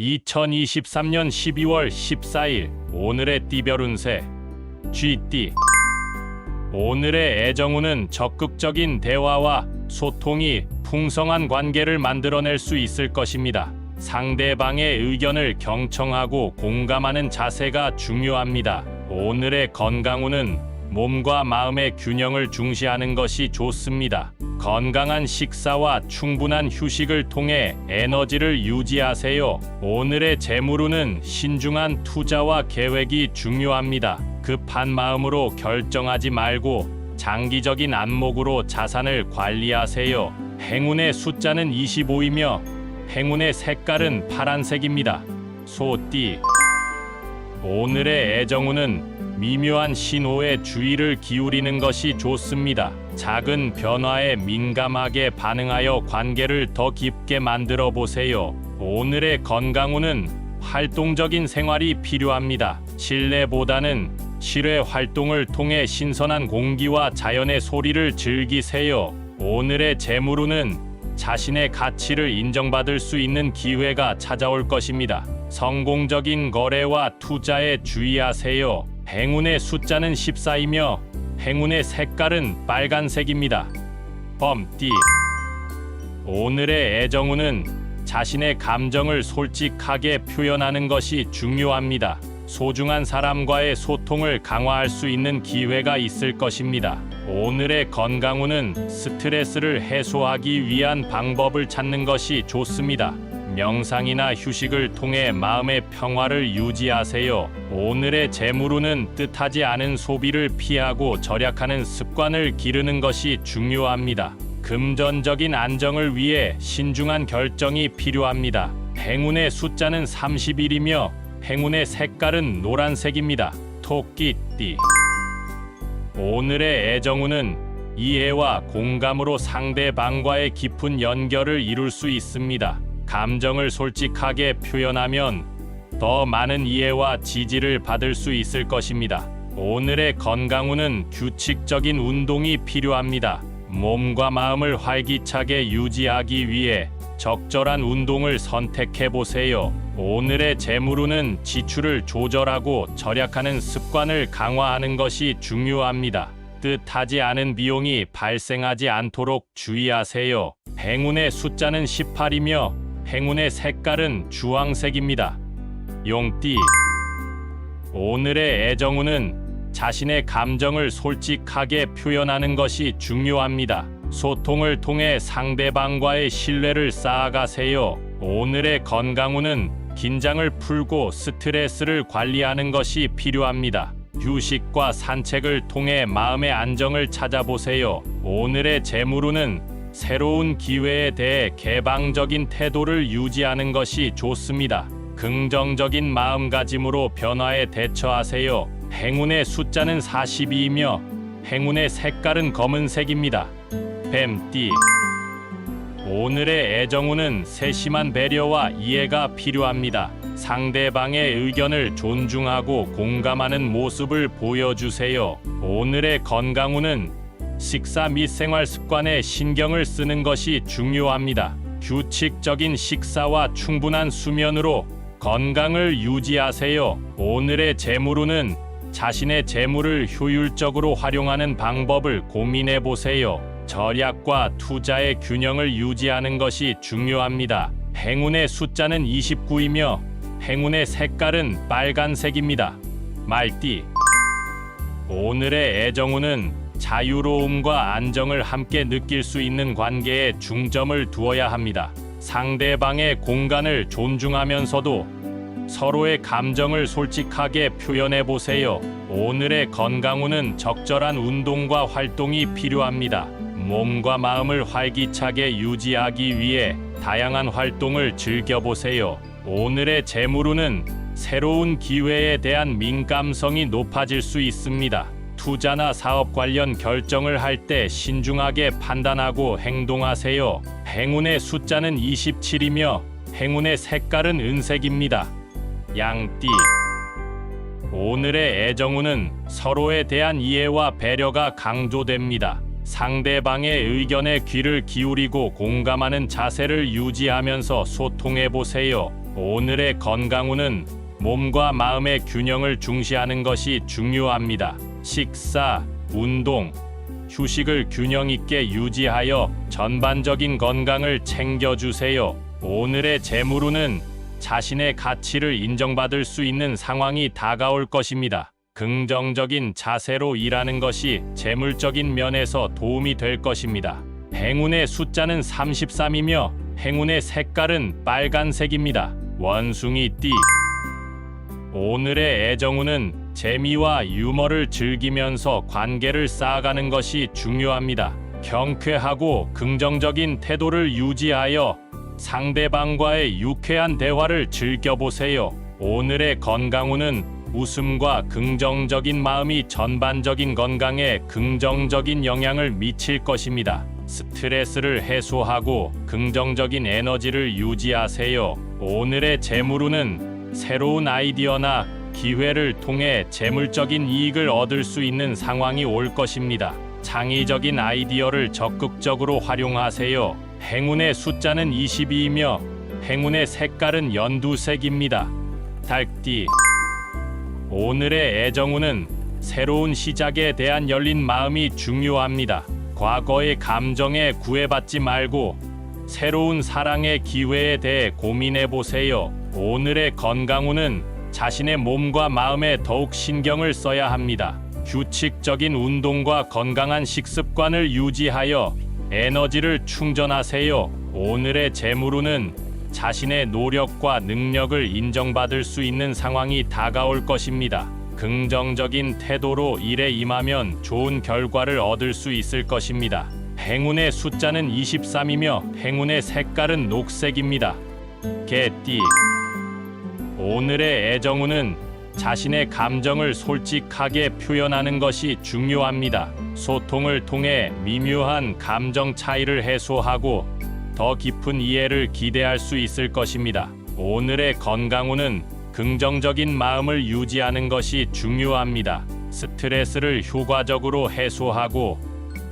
2023년 12월 14일 오늘의 띠별 운세 쥐띠. 오늘의 애정운은 적극적인 대화와 소통이 풍성한 관계를 만들어낼 수 있을 것입니다. 상대방의 의견을 경청하고 공감하는 자세가 중요합니다. 오늘의 건강운은 몸과 마음의 균형을 중시하는 것이 좋습니다. 건강한 식사와 충분한 휴식을 통해 에너지를 유지하세요. 오늘의 재물운은 신중한 투자와 계획이 중요합니다. 급한 마음으로 결정하지 말고 장기적인 안목으로 자산을 관리하세요. 행운의 숫자는 25이며 행운의 색깔은 파란색입니다. 소띠. 오늘의 애정운은 미묘한 신호에 주의를 기울이는 것이 좋습니다. 작은 변화에 민감하게 반응하여 관계를 더 깊게 만들어 보세요. 오늘의 건강운은 활동적인 생활이 필요합니다. 실내보다는 실외 활동을 통해 신선한 공기와 자연의 소리를 즐기세요. 오늘의 재물운은 자신의 가치를 인정받을 수 있는 기회가 찾아올 것입니다. 성공적인 거래와 투자에 주의하세요. 행운의 숫자는 14이며 행운의 색깔은 빨간색입니다. 범띠. 오늘의 애정운은 자신의 감정을 솔직하게 표현하는 것이 중요합니다. 소중한 사람과의 소통을 강화할 수 있는 기회가 있을 것입니다. 오늘의 건강운은 스트레스를 해소하기 위한 방법을 찾는 것이 좋습니다. 명상이나 휴식을 통해 마음의 평화를 유지하세요. 오늘의 재물운은 뜻하지 않은 소비를 피하고 절약하는 습관을 기르는 것이 중요합니다. 금전적인 안정을 위해 신중한 결정이 필요합니다. 행운의 숫자는 31이며 행운의 색깔은 노란색입니다. 토끼띠. 오늘의 애정운은 이해와 공감으로 상대방과의 깊은 연결을 이룰 수 있습니다. 감정을 솔직하게 표현하면 더 많은 이해와 지지를 받을 수 있을 것입니다. 오늘의 건강운은 규칙적인 운동이 필요합니다. 몸과 마음을 활기차게 유지하기 위해 적절한 운동을 선택해 보세요. 오늘의 재물운은 지출을 조절하고 절약하는 습관을 강화하는 것이 중요합니다. 뜻하지 않은 비용이 발생하지 않도록 주의하세요. 행운의 숫자는 18이며 행운의 색깔은 주황색입니다. 용띠. 오늘의 애정운은 자신의 감정을 솔직하게 표현하는 것이 중요합니다. 소통을 통해 상대방과의 신뢰를 쌓아가세요. 오늘의 건강운은 긴장을 풀고 스트레스를 관리하는 것이 필요합니다. 휴식과 산책을 통해 마음의 안정을 찾아보세요. 오늘의 재물운은 새로운 기회에 대해 개방적인 태도를 유지하는 것이 좋습니다. 긍정적인 마음가짐으로 변화에 대처하세요. 행운의 숫자는 42이며 행운의 색깔은 검은색입니다. 뱀띠. 오늘의 애정운은 세심한 배려와 이해가 필요합니다. 상대방의 의견을 존중하고 공감하는 모습을 보여주세요. 오늘의 건강운은 식사 및 생활 습관에 신경을 쓰는 것이 중요합니다. 규칙적인 식사와 충분한 수면으로 건강을 유지하세요. 오늘의 재물운은 자신의 재물을 효율적으로 활용하는 방법을 고민해 보세요. 절약과 투자의 균형을 유지하는 것이 중요합니다. 행운의 숫자는 29이며 행운의 색깔은 빨간색입니다. 말띠. 오늘의 애정운은 자유로움과 안정을 함께 느낄 수 있는 관계에 중점을 두어야 합니다. 상대방의 공간을 존중하면서도 서로의 감정을 솔직하게 표현해 보세요. 오늘의 건강운은 적절한 운동과 활동이 필요합니다. 몸과 마음을 활기차게 유지하기 위해 다양한 활동을 즐겨보세요. 오늘의 재물운은 새로운 기회에 대한 민감성이 높아질 수 있습니다. 투자나 사업 관련 결정을 할 때 신중하게 판단하고 행동하세요. 행운의 숫자는 27이며 행운의 색깔은 은색입니다. 양띠. 오늘의 애정운은 서로에 대한 이해와 배려가 강조됩니다. 상대방의 의견에 귀를 기울이고 공감하는 자세를 유지하면서 소통해 보세요. 오늘의 건강운은 몸과 마음의 균형을 중시하는 것이 중요합니다. 식사, 운동, 휴식을 균형 있게 유지하여 전반적인 건강을 챙겨주세요. 오늘의 재물운은 자신의 가치를 인정받을 수 있는 상황이 다가올 것입니다. 긍정적인 자세로 일하는 것이 재물적인 면에서 도움이 될 것입니다. 행운의 숫자는 33이며 행운의 색깔은 빨간색입니다. 원숭이띠. 오늘의 애정운은 재미와 유머를 즐기면서 관계를 쌓아가는 것이 중요합니다. 경쾌하고 긍정적인 태도를 유지하여 상대방과의 유쾌한 대화를 즐겨보세요. 오늘의 건강운은 웃음과 긍정적인 마음이 전반적인 건강에 긍정적인 영향을 미칠 것입니다. 스트레스를 해소하고 긍정적인 에너지를 유지하세요. 오늘의 재물운은 새로운 아이디어나 기회를 통해 재물적인 이익을 얻을 수 있는 상황이 올 것입니다. 창의적인 아이디어를 적극적으로 활용하세요. 행운의 숫자는 22이며 행운의 색깔은 연두색입니다. 닭띠. 오늘의 애정운은 새로운 시작에 대한 열린 마음이 중요합니다. 과거의 감정에 구애받지 말고 새로운 사랑의 기회에 대해 고민해 보세요. 오늘의 건강운은 자신의 몸과 마음에 더욱 신경을 써야 합니다. 규칙적인 운동과 건강한 식습관을 유지하여 에너지를 충전하세요. 오늘의 재물운은 자신의 노력과 능력을 인정받을 수 있는 상황이 다가올 것입니다. 긍정적인 태도로 일에 임하면 좋은 결과를 얻을 수 있을 것입니다. 행운의 숫자는 23이며 행운의 색깔은 녹색입니다. 개띠. 오늘의 애정운은 자신의 감정을 솔직하게 표현하는 것이 중요합니다. 소통을 통해 미묘한 감정 차이를 해소하고 더 깊은 이해를 기대할 수 있을 것입니다. 오늘의 건강운은 긍정적인 마음을 유지하는 것이 중요합니다. 스트레스를 효과적으로 해소하고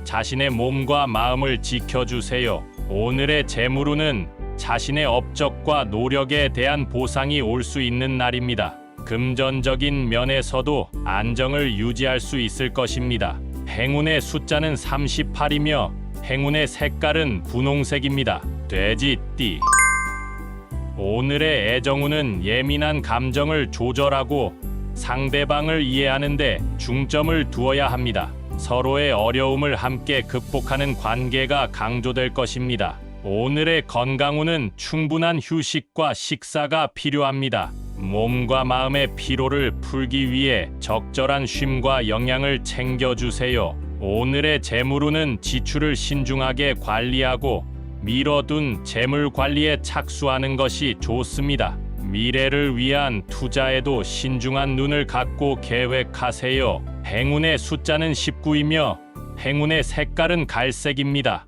자신의 몸과 마음을 지켜주세요. 오늘의 재물운은 자신의 업적과 노력에 대한 보상이 올 수 있는 날입니다. 금전적인 면에서도 안정을 유지할 수 있을 것입니다. 행운의 숫자는 38이며 행운의 색깔은 분홍색입니다. 돼지띠. 오늘의 애정운은 예민한 감정을 조절하고 상대방을 이해하는 데 중점을 두어야 합니다. 서로의 어려움을 함께 극복하는 관계가 강조될 것입니다. 오늘의 건강운은 충분한 휴식과 식사가 필요합니다. 몸과 마음의 피로를 풀기 위해 적절한 쉼과 영양을 챙겨주세요. 오늘의 재물운은 지출을 신중하게 관리하고 미뤄둔 재물 관리에 착수하는 것이 좋습니다. 미래를 위한 투자에도 신중한 눈을 갖고 계획하세요. 행운의 숫자는 19이며 행운의 색깔은 갈색입니다.